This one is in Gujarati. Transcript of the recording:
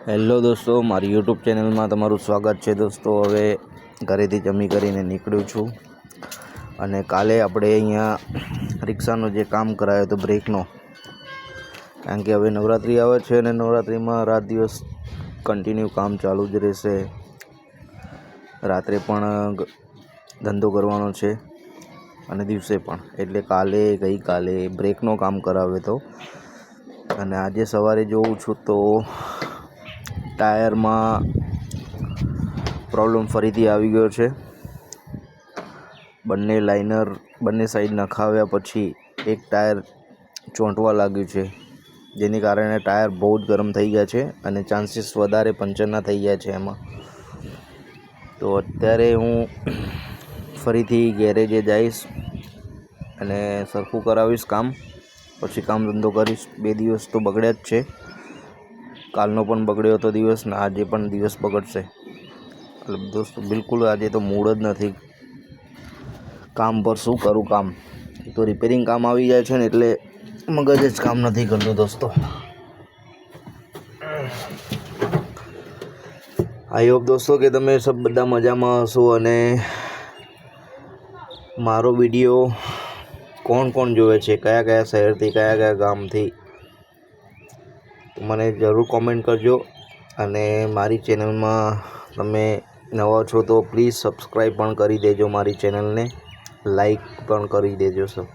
હેલો દોસ્તો, મારી યુટ્યુબ ચેનલમાં તમારું સ્વાગત છે. દોસ્તો, હવે ઘરેથી જમી કરીને નીકળ્યો છું અને કાલે આપણે અહીંયા રિક્ષાનો જે કામ કરાયો હતો બ્રેકનો, કારણ કે હવે નવરાત્રિ આવે છે અને નવરાત્રિમાં રાત દિવસ કન્ટિન્યુ કામ ચાલુ જ રહેશે. રાત્રે પણ ધંધો કરવાનો છે અને દિવસે પણ, એટલે ગઈકાલે બ્રેકનો કામ કરાવ્યો હતો અને આજે સવારે જોઉં છું તો ટાયરમાં પ્રોબ્લેમ ફરીથી આવી ગયો છે. બંને લાઇનર બંને સાઈડ નખાવ્યા પછી એક ટાયર ચોંટવા લાગ્યું છે, જેને કારણે ટાયર બહુ જ ગરમ થઈ ગયા છે અને ચાન્સીસ વધારે પંચરના થઈ ગયા છે એમાં. તો અત્યારે હું ફરીથી ગેરેજે જઈશ અને સરખું કરાવીશ કામ, પછી કામ ધંધો કરીશ. 2 દિવસ તો બગડ્યા જ છે, કાલનો પણ બગડ્યો હતો દિવસ ને આજે પણ દિવસ બગડશે. એટલે દોસ્તો બિલકુલ આજે તો મૂડ જ નથી કામ પર. શું કરું કામ? તો રિપેરિંગ કામ આવી જાય છે ને એટલે મગજ જ કામ નથી કરતું દોસ્તો. આઈ હોપ દોસ્તો કે તમે બધા મજામાં હશો અને મારો વિડીયો કોણ જોવે છે, કયા શહેરથી, કયા ગામથી, તો મને જરૂર કોમેન્ટ કરજો. અને મારી ચેનલમાં તમે નવા છો તો પ્લીઝ સબસ્ક્રાઈબ પણ કરી દેજો મારી ચેનલને, લાઈક પણ કરી દેજો સર.